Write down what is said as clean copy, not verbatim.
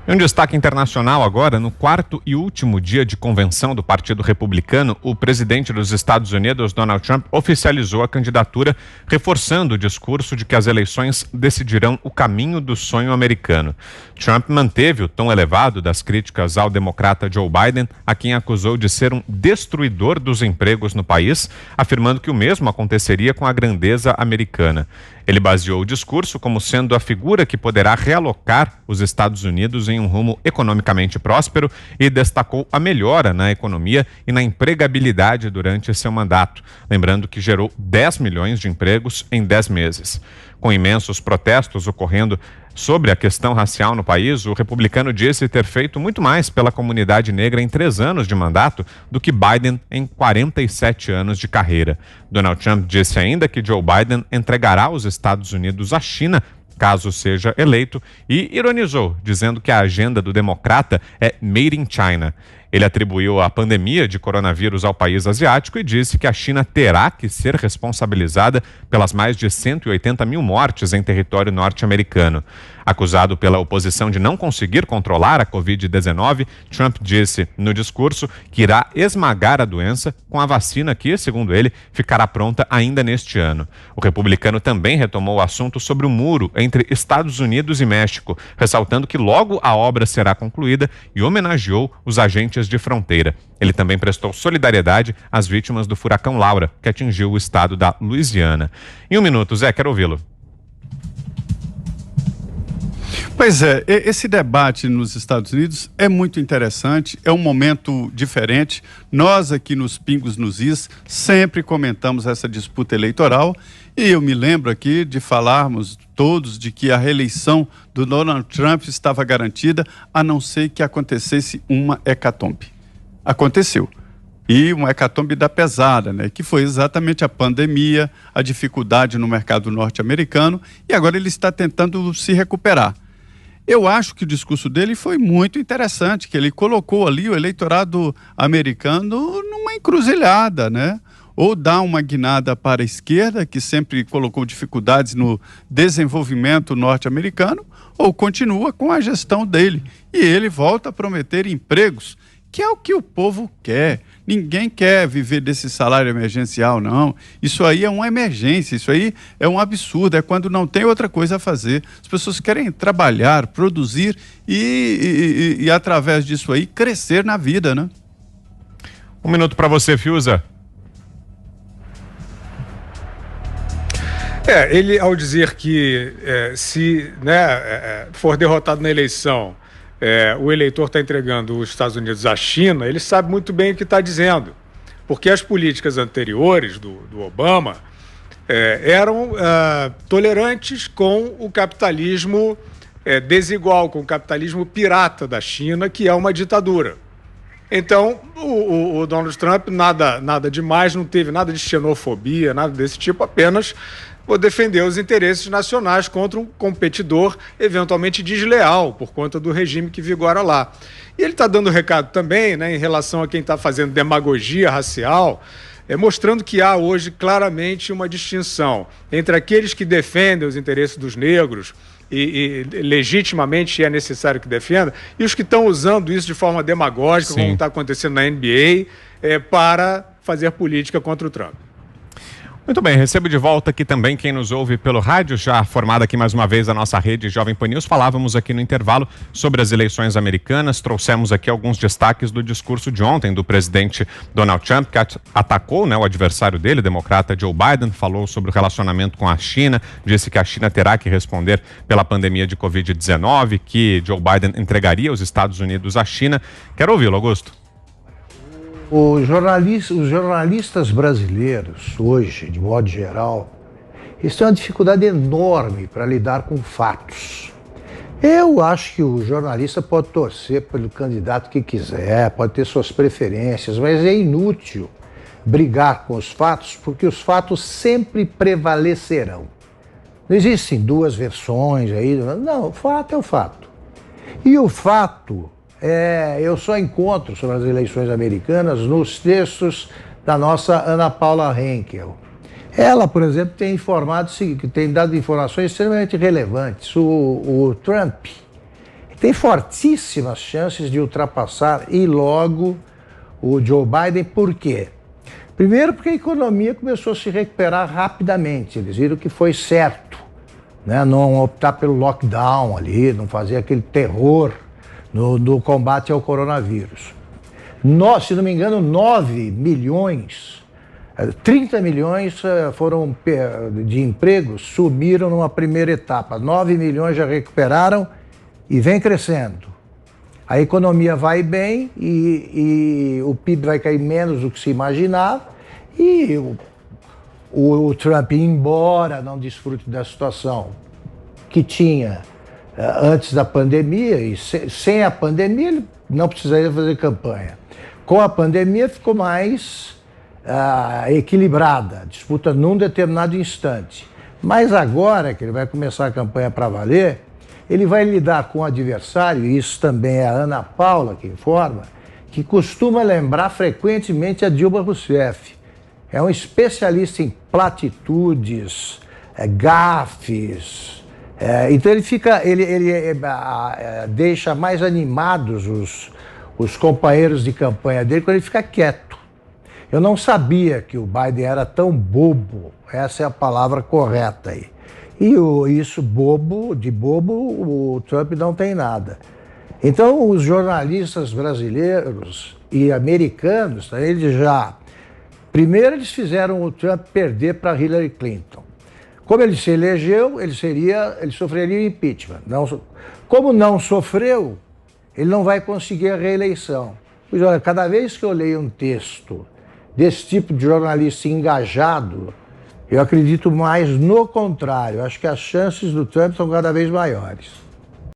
Um destaque internacional agora, no quarto e último dia de convenção do Partido Republicano, o presidente dos Estados Unidos, Donald Trump, oficializou a candidatura, reforçando o discurso de que as eleições decidirão o caminho do sonho americano. Trump manteve o tom elevado das críticas ao democrata Joe Biden, a quem acusou de ser um destruidor dos empregos no país, afirmando que o mesmo aconteceria com a grandeza americana. Ele baseou o discurso como sendo a figura que poderá realocar os Estados Unidos em um rumo economicamente próspero e destacou a melhora na economia e na empregabilidade durante seu mandato, lembrando que gerou 10 milhões de empregos em 10 meses. Com imensos protestos ocorrendo sobre a questão racial no país, o republicano disse ter feito muito mais pela comunidade negra em 3 anos de mandato do que Biden em 47 anos de carreira. Donald Trump disse ainda que Joe Biden entregará os Estados Unidos à China caso seja eleito, e ironizou, dizendo que a agenda do democrata é Made in China. Ele atribuiu a pandemia de coronavírus ao país asiático e disse que a China terá que ser responsabilizada pelas mais de 180 mil mortes em território norte-americano. Acusado pela oposição de não conseguir controlar a Covid-19, Trump disse no discurso que irá esmagar a doença com a vacina que, segundo ele, ficará pronta ainda neste ano. O republicano também retomou o assunto sobre o muro entre Estados Unidos e México, ressaltando que logo a obra será concluída e homenageou os agentes de fronteira. Ele também prestou solidariedade às vítimas do furacão Laura, que atingiu o estado da Louisiana. Em um minuto, Zé, quero ouvi-lo. Pois é, esse debate nos Estados Unidos é muito interessante, é um momento diferente. Nós aqui nos Pingos nos Is sempre comentamos essa disputa eleitoral e eu me lembro aqui de falarmos todos de que a reeleição do Donald Trump estava garantida, a não ser que acontecesse uma hecatombe. Aconteceu. E uma hecatombe da pesada, né? Que foi exatamente a pandemia, a dificuldade no mercado norte-americano, e agora ele está tentando se recuperar. Eu acho que o discurso dele foi muito interessante, que ele colocou ali o eleitorado americano numa encruzilhada, né? Ou dá uma guinada para a esquerda, que sempre colocou dificuldades no desenvolvimento norte-americano, ou continua com a gestão dele. E ele volta a prometer empregos, que é o que o povo quer. Ninguém quer viver desse salário emergencial, não. Isso aí é uma emergência, isso aí é um absurdo, é quando não tem outra coisa a fazer. As pessoas querem trabalhar, produzir e através disso aí, crescer na vida, né? Um minuto para você, Fiuza. Ele, ao dizer que se for derrotado na eleição, o eleitor está entregando os Estados Unidos à China, ele sabe muito bem o que está dizendo. Porque as políticas anteriores do Obama eram tolerantes com o capitalismo desigual, com o capitalismo pirata da China, que é uma ditadura. Então, o Donald Trump, nada demais, não teve nada de xenofobia, nada desse tipo, apenas vou defender os interesses nacionais contra um competidor eventualmente desleal por conta do regime que vigora lá. E ele está dando recado também, né, em relação a quem está fazendo demagogia racial, mostrando que há hoje claramente uma distinção entre aqueles que defendem os interesses dos negros e legitimamente é necessário que defenda, e os que estão usando isso de forma demagógica, como está acontecendo na NBA, para fazer política contra o Trump. Muito bem, recebo de volta aqui também quem nos ouve pelo rádio, já formada aqui mais uma vez a nossa rede Jovem Pan News. Falávamos aqui no intervalo sobre as eleições americanas, trouxemos aqui alguns destaques do discurso de ontem do presidente Donald Trump, que atacou, né, o adversário dele, o democrata Joe Biden, falou sobre o relacionamento com a China, disse que a China terá que responder pela pandemia de Covid-19, que Joe Biden entregaria os Estados Unidos à China. Quero ouvi-lo, Augusto. Os jornalistas brasileiros, hoje, de modo geral, eles têm uma dificuldade enorme para lidar com fatos. Eu acho que o jornalista pode torcer pelo candidato que quiser, pode ter suas preferências, mas é inútil brigar com os fatos, porque os fatos sempre prevalecerão. Não existem duas versões aí, não, o fato é o fato. E o fato... eu só encontro sobre as eleições americanas nos textos da nossa Ana Paula Henkel. Ela, por exemplo, tem dado informações extremamente relevantes. O Trump tem fortíssimas chances de ultrapassar e logo o Joe Biden. Por quê? Primeiro porque a economia começou a se recuperar rapidamente. Eles viram que foi certo, né? Não optar pelo lockdown ali, não fazer aquele terror no combate ao coronavírus. Se não me engano, 9 milhões, 30 milhões foram de empregos, sumiram numa primeira etapa. 9 milhões já recuperaram e vem crescendo. A economia vai bem e o PIB vai cair menos do que se imaginava e o Trump, embora não desfrute da situação que tinha antes da pandemia, e sem a pandemia ele não precisaria fazer campanha. Com a pandemia ficou mais equilibrada, a disputa num determinado instante. Mas agora que ele vai começar a campanha para valer, ele vai lidar com o adversário, e isso também é a Ana Paula que informa, que costuma lembrar frequentemente a Dilma Rousseff. É um especialista em platitudes, gafes. Então ele deixa mais animados os companheiros de campanha dele quando ele fica quieto. Eu não sabia que o Biden era tão bobo, essa é a palavra correta aí. E isso de bobo, o Trump não tem nada. Então os jornalistas brasileiros e americanos, primeiro eles fizeram o Trump perder para Hillary Clinton. Como ele se elegeu, ele sofreria impeachment. Como não sofreu, ele não vai conseguir a reeleição. Pois olha, cada vez que eu leio um texto desse tipo de jornalista engajado, eu acredito mais no contrário. Acho que as chances do Trump são cada vez maiores.